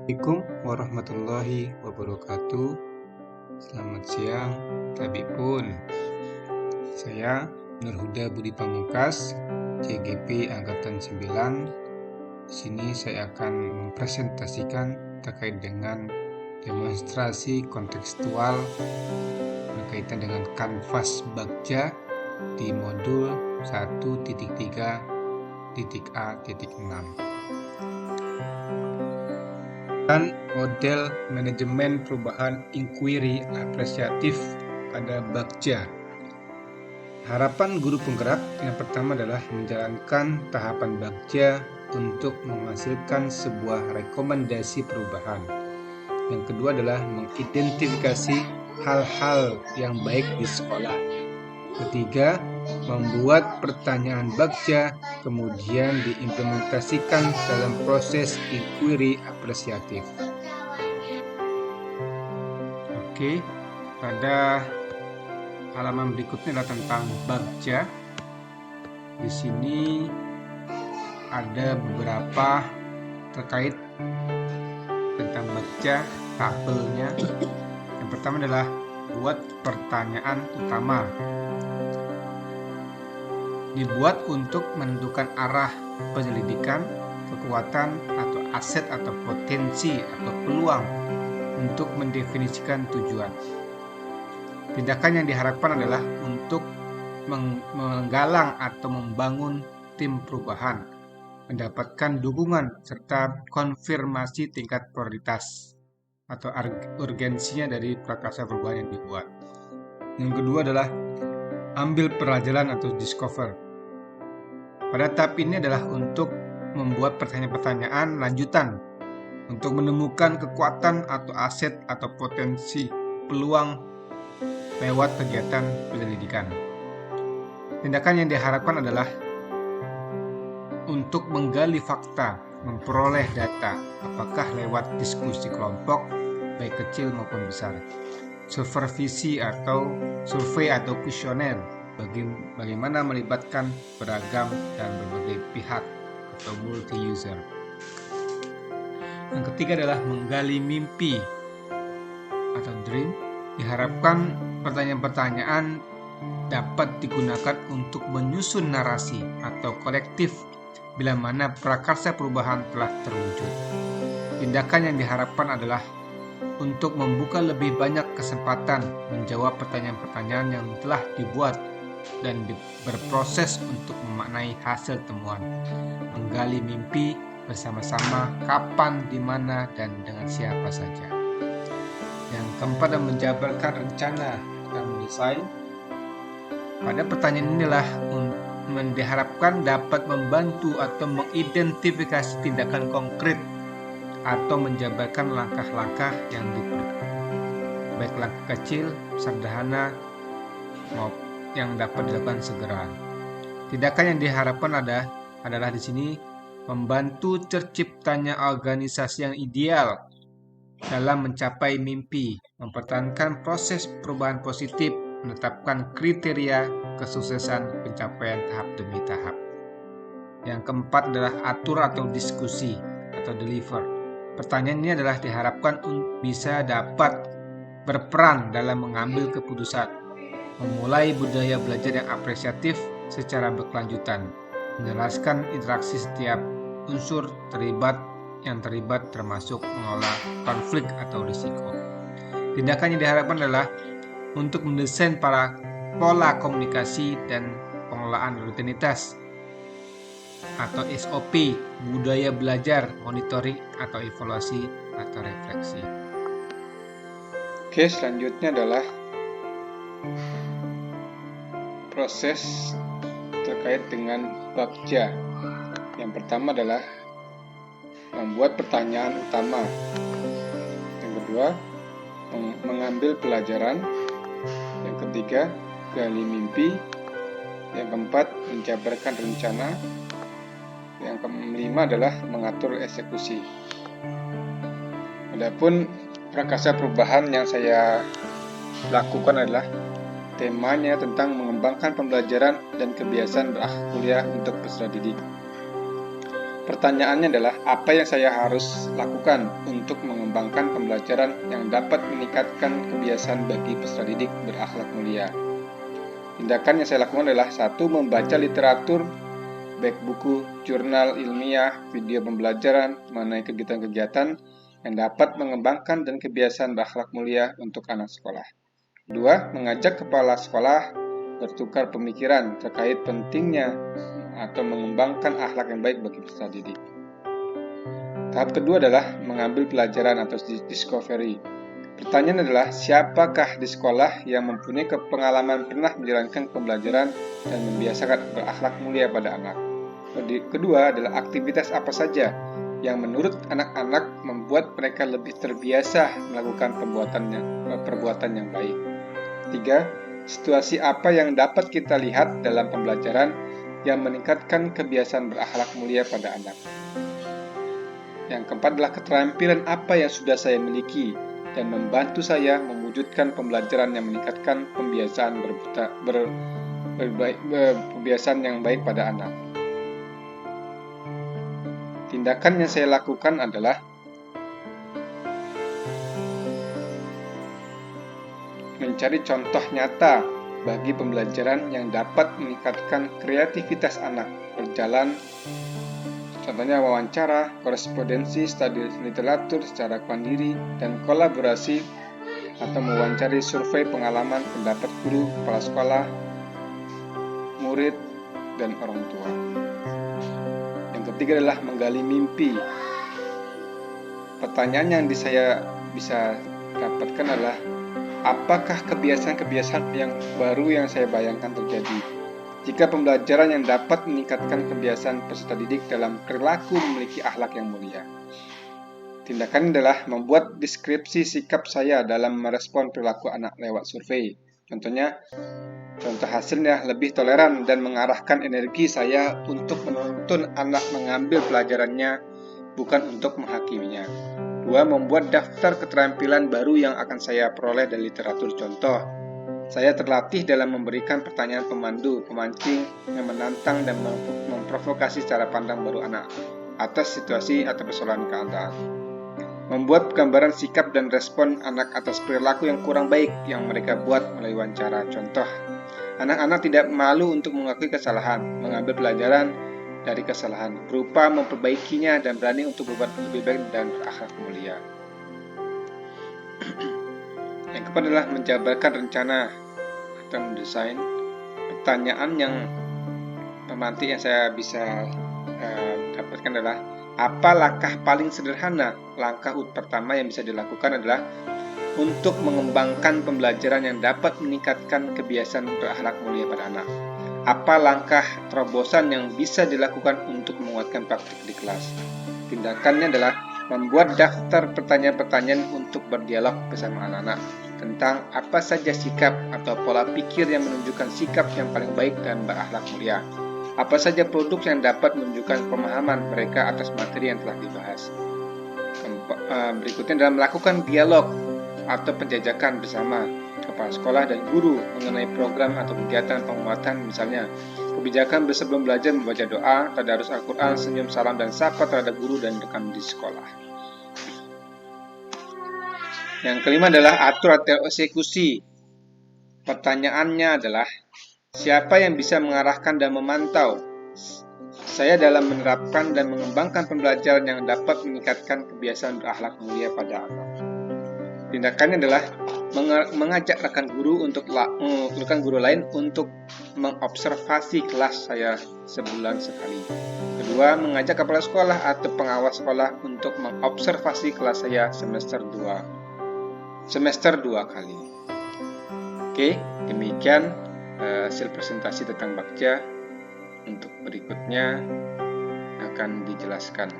Assalamualaikum warahmatullahi wabarakatuh. Selamat siang, Tabi pun. Saya Nurhuda Budi Pamungkas, CGP Angkatan 9. Di sini saya akan mempresentasikan terkait dengan demonstrasi kontekstual berkaitan dengan kanvas Bagja di modul 1.3.A.6. Dan model manajemen perubahan inquiry apresiatif pada Bagja. Harapan guru penggerak yang pertama adalah menjalankan tahapan Bagja untuk menghasilkan sebuah rekomendasi perubahan. Yang kedua adalah mengidentifikasi hal-hal yang baik di sekolah. Ketiga, membuat pertanyaan Bagja kemudian diimplementasikan dalam proses inquiry apresiatif. Oke, pada halaman berikutnya adalah tentang Bagja. Di sini ada beberapa terkait tentang Bagja, tabelnya. Yang pertama adalah buat pertanyaan utama. Dibuat untuk menentukan arah penyelidikan, kekuatan atau aset atau potensi atau peluang untuk mendefinisikan tujuan. Tindakan yang diharapkan adalah untuk menggalang atau membangun tim perubahan, mendapatkan dukungan serta konfirmasi tingkat prioritas atau urgensinya dari prakarsa perubahan yang dibuat. Yang kedua adalah ambil pelajaran atau discover. Pada tahap ini adalah untuk membuat pertanyaan-pertanyaan lanjutan untuk menemukan kekuatan atau aset atau potensi peluang lewat kegiatan penyelidikan. Tindakan yang diharapkan adalah untuk menggali fakta, memperoleh data, apakah lewat diskusi kelompok, baik kecil maupun besar, supervisi atau survei atau kuesioner, bagaimana melibatkan beragam dan berbagai pihak atau multi-user. Yang ketiga adalah menggali mimpi atau dream. Diharapkan pertanyaan-pertanyaan dapat digunakan untuk menyusun narasi atau kolektif bila mana prakarsa perubahan telah terwujud. Tindakan yang diharapkan adalah untuk membuka lebih banyak kesempatan menjawab pertanyaan-pertanyaan yang telah dibuat dan berproses untuk memaknai hasil temuan, menggali mimpi bersama-sama, kapan, di mana, dan dengan siapa saja. Yang keempat adalah menjabarkan rencana dan mendesain. Pada pertanyaan inilah diharapkan dapat membantu atau mengidentifikasi tindakan konkret atau menjabarkan langkah-langkah yang diperlukan, baik langkah kecil, sederhana, maupun yang dapat dilakukan segera. Tindakan yang diharapkan adalah di sini membantu terciptanya organisasi yang ideal dalam mencapai mimpi, mempertahankan proses perubahan positif, menetapkan kriteria kesuksesan pencapaian tahap demi tahap. Yang keempat adalah atur atau diskusi atau deliver. Pertanyaan ini adalah diharapkan bisa dapat berperan dalam mengambil keputusan, memulai budaya belajar yang apresiatif secara berkelanjutan, menjelaskan interaksi setiap unsur yang terlibat termasuk mengelola konflik atau risiko. Tindakan yang diharapkan adalah untuk mendesain pola komunikasi dan pengelolaan rutinitas atau SOP, budaya belajar, monitoring atau evaluasi atau refleksi. Oke, selanjutnya adalah proses terkait dengan Bagja. Yang pertama adalah membuat pertanyaan utama. Yang kedua, mengambil pelajaran. Yang ketiga, gali mimpi. Yang keempat, menjabarkan rencana. Yang kelima adalah mengatur eksekusi. Adapun prakarsa perubahan yang saya lakukan adalah temanya tentang mengembangkan pembelajaran dan kebiasaan kuliah untuk peserta didik. Pertanyaannya adalah, apa yang saya harus lakukan untuk mengembangkan pembelajaran yang dapat meningkatkan kebiasaan bagi peserta didik berakhlak mulia? Tindakan yang saya lakukan adalah 1. Membaca literatur, baik buku, jurnal ilmiah, video pembelajaran mengenai kegiatan-kegiatan yang dapat mengembangkan dan kebiasaan berakhlak mulia untuk anak sekolah. 2. Mengajak kepala sekolah bertukar pemikiran terkait pentingnya atau mengembangkan akhlak yang baik bagi peserta didik. Tahap kedua adalah mengambil pelajaran atau discovery. Pertanyaan adalah, siapakah di sekolah yang mempunyai pengalaman pernah menjalankan pembelajaran dan membiasakan berakhlak mulia pada anak? Kedua adalah, aktivitas apa saja yang menurut anak-anak membuat mereka lebih terbiasa melakukan perbuatan yang baik. 3. Situasi apa yang dapat kita lihat dalam pembelajaran yang meningkatkan kebiasaan berakhlak mulia pada anak. Yang keempat adalah, keterampilan apa yang sudah saya miliki dan membantu saya mewujudkan pembelajaran yang meningkatkan kebiasaan yang baik pada anak. Tindakan yang saya lakukan adalah mencari contoh nyata bagi pembelajaran yang dapat meningkatkan kreativitas anak, berjalan, contohnya wawancara, korespondensi, studi literatur secara mandiri, dan kolaborasi atau mewawancari survei pengalaman pendapat guru, kepala sekolah, murid, dan orang tua. Yang ketiga adalah menggali mimpi. Pertanyaan yang saya bisa dapatkan adalah, apakah kebiasaan-kebiasaan yang baru yang saya bayangkan terjadi? Jika pembelajaran yang dapat meningkatkan kebiasaan peserta didik dalam perilaku memiliki akhlak yang mulia. Tindakan adalah membuat deskripsi sikap saya dalam merespon perilaku anak lewat survei. Contoh hasilnya lebih toleran dan mengarahkan energi saya untuk menuntun anak mengambil pelajarannya, bukan untuk menghakiminya. 2. Membuat daftar keterampilan baru yang akan saya peroleh dari literatur contoh. Saya terlatih dalam memberikan pertanyaan pemandu, pemancing yang menantang dan memprovokasi cara pandang baru anak atas situasi atau persoalan keadaan. Membuat gambaran sikap dan respon anak atas perilaku yang kurang baik yang mereka buat melalui wawancara contoh. Anak-anak tidak malu untuk mengakui kesalahan, mengambil pelajaran dari kesalahan, berupa memperbaikinya dan berani untuk berbuat lebih baik dan berakhlak mulia. Yang keempat adalah menjabarkan rencana atau mendesain. Pertanyaan yang pemantik yang saya bisa dapatkan adalah, apa langkah paling sederhana? Langkah pertama yang bisa dilakukan adalah untuk mengembangkan pembelajaran yang dapat meningkatkan kebiasaan berakhlak mulia pada anak. Apa langkah terobosan yang bisa dilakukan untuk menguatkan praktik di kelas? Tindakannya adalah membuat daftar pertanyaan-pertanyaan untuk berdialog bersama anak-anak tentang apa saja sikap atau pola pikir yang menunjukkan sikap yang paling baik dan berakhlak mulia. Apa saja produk yang dapat menunjukkan pemahaman mereka atas materi yang telah dibahas. Berikutnya adalah melakukan dialog atau penjajakan bersama kepala sekolah dan guru mengenai program atau kegiatan penguatan, misalnya kebijakan sebelum belajar membaca doa, tadarus Al-Quran, senyum, salam, dan sapa terhadap guru dan rekan di sekolah. Yang kelima adalah atur atau eksekusi. Pertanyaannya adalah, siapa yang bisa mengarahkan dan memantau saya dalam menerapkan dan mengembangkan pembelajaran yang dapat meningkatkan kebiasaan berakhlak mulia pada anak? Tindakannya adalah mengajak rekan guru lain untuk mengobservasi kelas saya sebulan sekali. Kedua, mengajak kepala sekolah atau pengawas sekolah untuk mengobservasi kelas saya semester 2 kali. Oke, demikian hasil presentasi tentang Bagja. Untuk berikutnya akan dijelaskan.